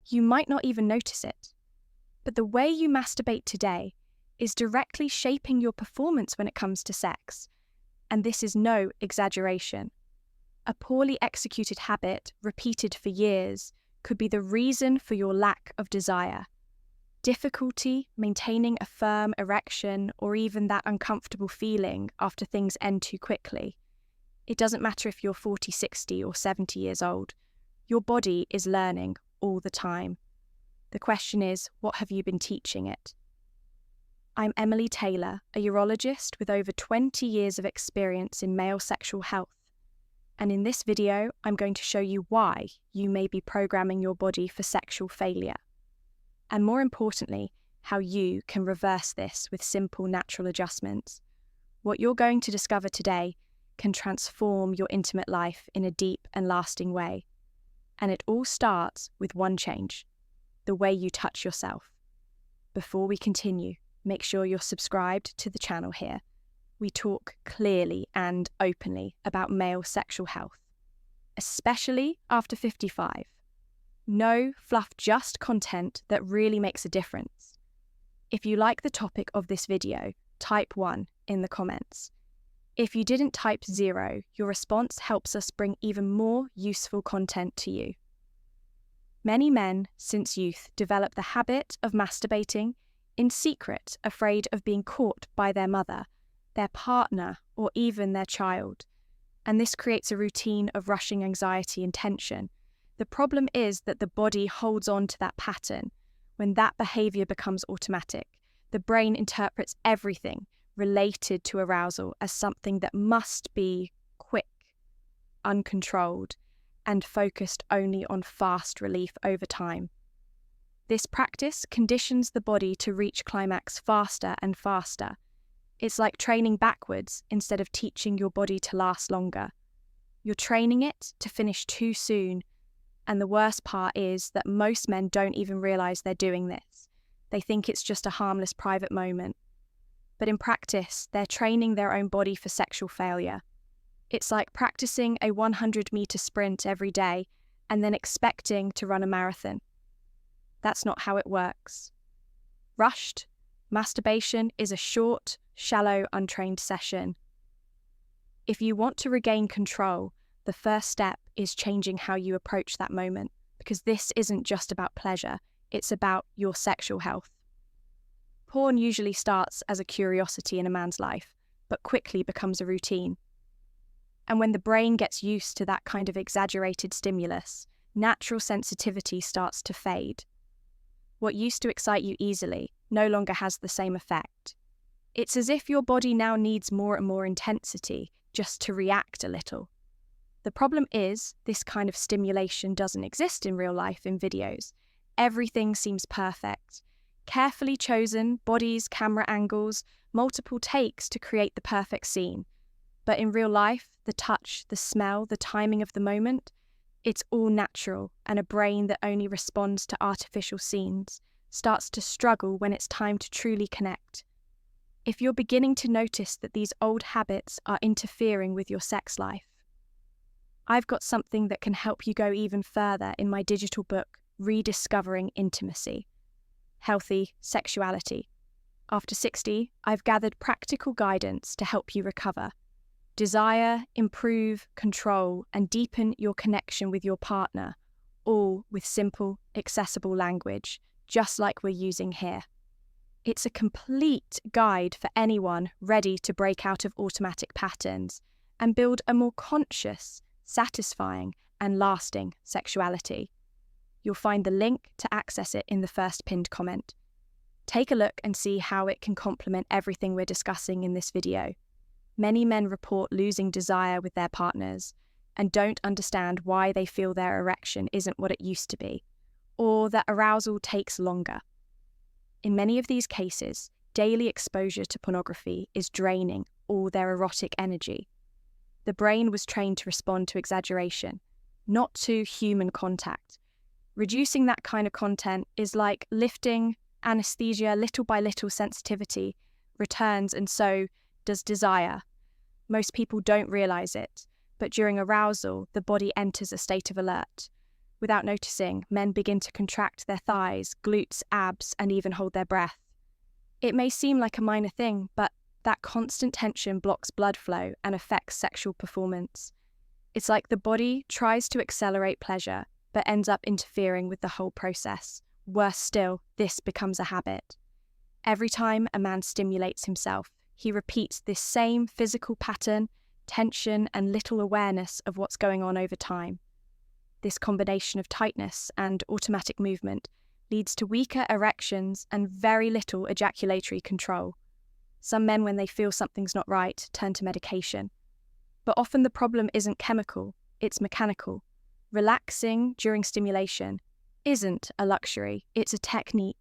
You might not even notice it. But the way you masturbate today is directly shaping your performance when it comes to sex. And this is no exaggeration. A poorly executed habit, repeated for years, could be the reason for your lack of desire. Difficulty maintaining a firm erection, or even that uncomfortable feeling after things end too quickly. It doesn't matter if you're 40, 60, or 70 years old. Your body is learning all the time. The question is, what have you been teaching it? I'm Emily Taylor, a urologist with over 20 years of experience in male sexual health. And in this video, I'm going to show you why you may be programming your body for sexual failure. And more importantly, how you can reverse this with simple natural adjustments. What you're going to discover today can transform your intimate life in a deep and lasting way. And it all starts with one change: the way you touch yourself. Before we continue, make sure you're subscribed to the channel here. We talk clearly and openly about male sexual health, especially after 55. No fluff, just content that really makes a difference. If you like the topic of this video, type 1 in the comments. If you didn't type 0, your response helps us bring even more useful content to you. Many men since youth develop the habit of masturbating in secret, afraid of being caught by their mother, their partner, or even their child. And this creates a routine of rushing anxiety and tension. The problem is that the body holds on to that pattern. When that behavior becomes automatic, the brain interprets everything related to arousal as something that must be quick, uncontrolled, and focused only on fast relief over time. This practice conditions the body to reach climax faster and faster. It's like training backwards instead of teaching your body to last longer. You're training it to finish too soon, and the worst part is that most men don't even realize they're doing this. They think it's just a harmless private moment. But in practice, they're training their own body for sexual failure. It's like practicing a 100-meter sprint every day and then expecting to run a marathon. That's not how it works. Rushed masturbation is a short, shallow, untrained session. If you want to regain control, the first step is changing how you approach that moment, because this isn't just about pleasure, it's about your sexual health. Porn usually starts as a curiosity in a man's life, but quickly becomes a routine. And when the brain gets used to that kind of exaggerated stimulus, natural sensitivity starts to fade. What used to excite you easily no longer has the same effect. It's as if your body now needs more and more intensity just to react a little. The problem is, this kind of stimulation doesn't exist in real life in videos. Everything seems perfect. Carefully chosen bodies, camera angles, multiple takes to create the perfect scene. But in real life, the touch, the smell, the timing of the moment, it's all natural, and a brain that only responds to artificial scenes starts to struggle when it's time to truly connect. If you're beginning to notice that these old habits are interfering with your sex life, I've got something that can help you go even further in my digital book, Rediscovering Intimacy: Healthy Sexuality. After 60, I've gathered practical guidance to help you recover, desire, improve, control, and deepen your connection with your partner, all with simple, accessible language, just like we're using here. It's a complete guide for anyone ready to break out of automatic patterns and build a more conscious, satisfying, and lasting sexuality. You'll find the link to access it in the first pinned comment. Take a look and see how it can complement everything we're discussing in this video. Many men report losing desire with their partners and don't understand why they feel their erection isn't what it used to be, or that arousal takes longer. In many of these cases, daily exposure to pornography is draining all their erotic energy. The brain was trained to respond to exaggeration, not to human contact. Reducing that kind of content is like lifting anesthesia little by little. Sensitivity returns, and so does desire. Most people don't realize it, but during arousal, the body enters a state of alert. Without noticing, men begin to contract their thighs, glutes, abs, and even hold their breath. It may seem like a minor thing, but that constant tension blocks blood flow and affects sexual performance. It's like the body tries to accelerate pleasure, but ends up interfering with the whole process. Worse still, this becomes a habit. Every time a man stimulates himself, he repeats this same physical pattern, tension, and little awareness of what's going on over time. This combination of tightness and automatic movement leads to weaker erections and very little ejaculatory control. Some men, when they feel something's not right, turn to medication. But often the problem isn't chemical, it's mechanical. Relaxing during stimulation isn't a luxury, it's a technique.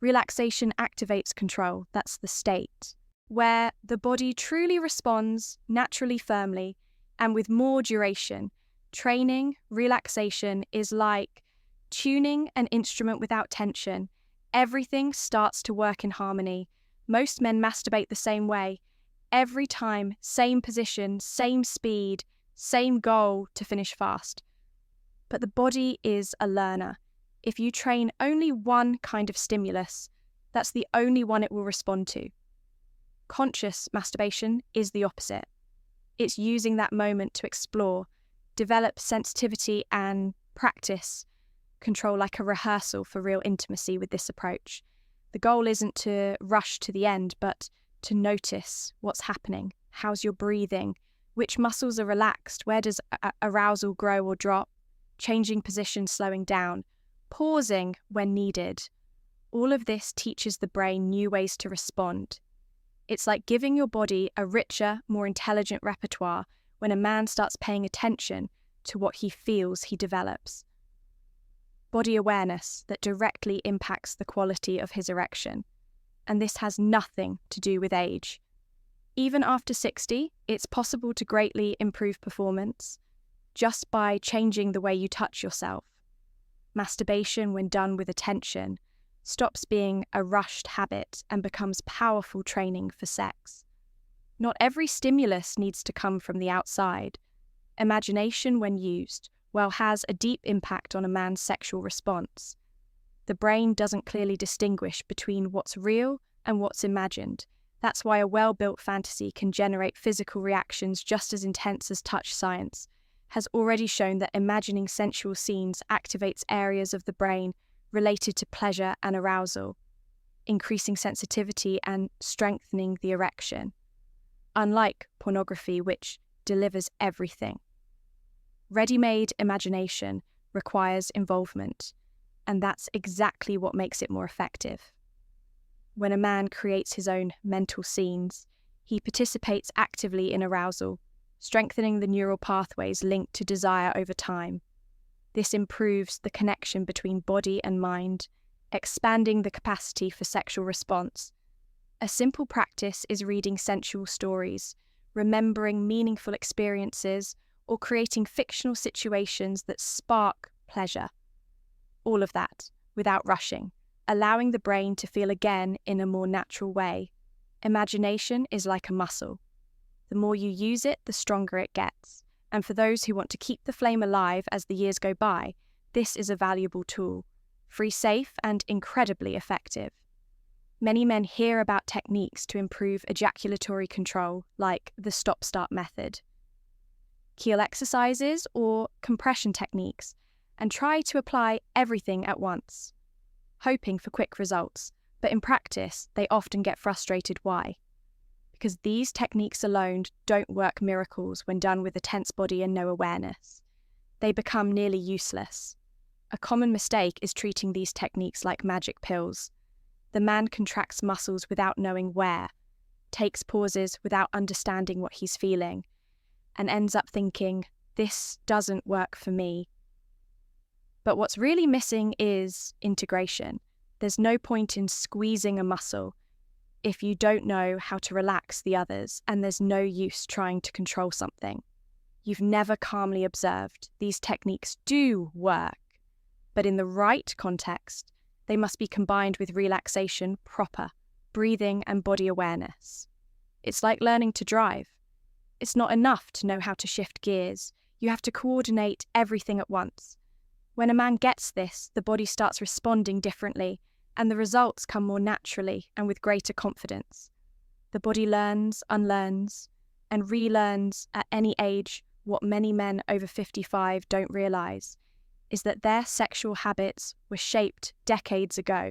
Relaxation activates control, that's the state, where the body truly responds naturally, firmly, and with more duration. Training, relaxation is like tuning an instrument without tension. Everything starts to work in harmony. Most men masturbate the same way. Every time, same position, same speed, same goal to finish fast. But the body is a learner. If you train only one kind of stimulus, that's the only one it will respond to. Conscious masturbation is the opposite. It's using that moment to explore, develop sensitivity and practice control like a rehearsal for real intimacy with this approach. The goal isn't to rush to the end, but to notice what's happening. How's your breathing? Which muscles are relaxed? Where does arousal grow or drop? Changing position, slowing down, pausing when needed. All of this teaches the brain new ways to respond. It's like giving your body a richer, more intelligent repertoire. When a man starts paying attention to what he feels, he develops body awareness that directly impacts the quality of his erection. And this has nothing to do with age. Even after 60, it's possible to greatly improve performance just by changing the way you touch yourself. Masturbation, when done with attention, stops being a rushed habit and becomes powerful training for sex. Not every stimulus needs to come from the outside. Imagination, when used, has a deep impact on a man's sexual response. The brain doesn't clearly distinguish between what's real and what's imagined. That's why a well-built fantasy can generate physical reactions just as intense as touch science has already shown that imagining sensual scenes activates areas of the brain related to pleasure and arousal, increasing sensitivity and strengthening the erection. Unlike pornography, which delivers everything. Ready-made imagination requires involvement, and that's exactly what makes it more effective. When a man creates his own mental scenes, he participates actively in arousal, strengthening the neural pathways linked to desire over time. This improves the connection between body and mind, expanding the capacity for sexual response. A simple practice is reading sensual stories, remembering meaningful experiences, or creating fictional situations that spark pleasure. All of that without rushing, allowing the brain to feel again in a more natural way. Imagination is like a muscle. The more you use it, the stronger it gets. And for those who want to keep the flame alive as the years go by, this is a valuable tool, free, safe, and incredibly effective. Many men hear about techniques to improve ejaculatory control, like the stop-start method, Kegel exercises, or compression techniques, and try to apply everything at once, hoping for quick results. But in practice, they often get frustrated. Why? Because these techniques alone don't work miracles when done with a tense body and no awareness. They become nearly useless. A common mistake is treating these techniques like magic pills. The man contracts muscles without knowing where, takes pauses without understanding what he's feeling, and ends up thinking, this doesn't work for me. But what's really missing is integration. There's no point in squeezing a muscle if you don't know how to relax the others, and there's no use trying to control something you've never calmly observed. These techniques do work, but in the right context, they must be combined with relaxation, proper breathing, and body awareness. It's like learning to drive. It's not enough to know how to shift gears. You have to coordinate everything at once. When a man gets this, the body starts responding differently, and the results come more naturally and with greater confidence. The body learns, unlearns, and relearns at any age what many men over 55 don't realize is that their sexual habits were shaped decades ago,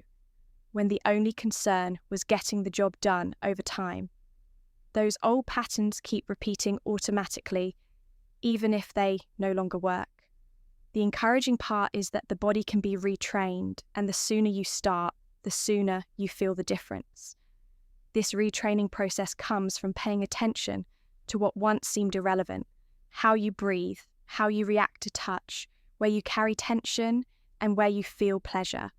when the only concern was getting the job done over time. Those old patterns keep repeating automatically, even if they no longer work. The encouraging part is that the body can be retrained, and the sooner you start, the sooner you feel the difference. This retraining process comes from paying attention to what once seemed irrelevant: how you breathe, how you react to touch, where you carry tension, and where you feel pleasure.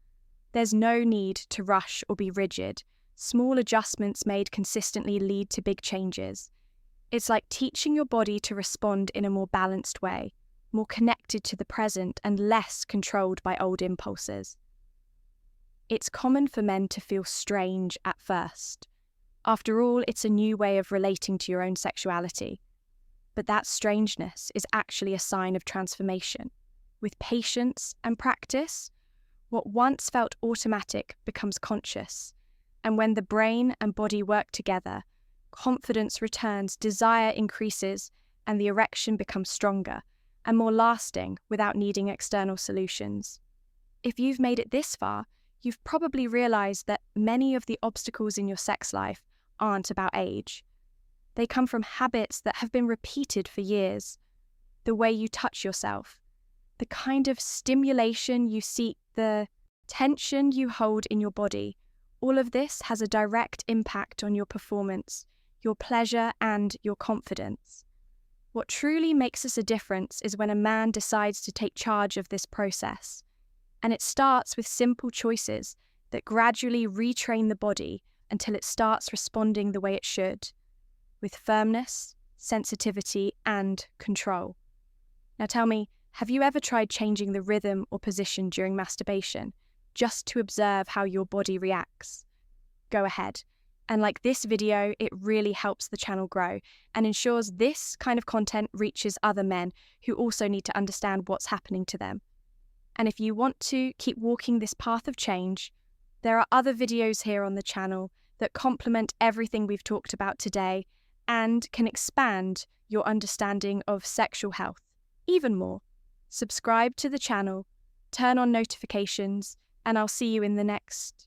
There's no need to rush or be rigid. Small adjustments made consistently lead to big changes. It's like teaching your body to respond in a more balanced way, more connected to the present and less controlled by old impulses. It's common for men to feel strange at first. After all, it's a new way of relating to your own sexuality. But that strangeness is actually a sign of transformation. With patience and practice, what once felt automatic becomes conscious. And when the brain and body work together, confidence returns, desire increases, and the erection becomes stronger and more lasting without needing external solutions. If you've made it this far, you've probably realized that many of the obstacles in your sex life aren't about age. They come from habits that have been repeated for years. The way you touch yourself, the kind of stimulation you seek, the tension you hold in your body, all of this has a direct impact on your performance, your pleasure, and your confidence. What truly makes us a difference is when a man decides to take charge of this process. And it starts with simple choices that gradually retrain the body until it starts responding the way it should, with firmness, sensitivity, and control. Now tell me, have you ever tried changing the rhythm or position during masturbation, just to observe how your body reacts? Go ahead. And like this video, it really helps the channel grow and ensures this kind of content reaches other men who also need to understand what's happening to them. And if you want to keep walking this path of change, there are other videos here on the channel that complement everything we've talked about today and can expand your understanding of sexual health even more. Subscribe to the channel, turn on notifications, and I'll see you in the next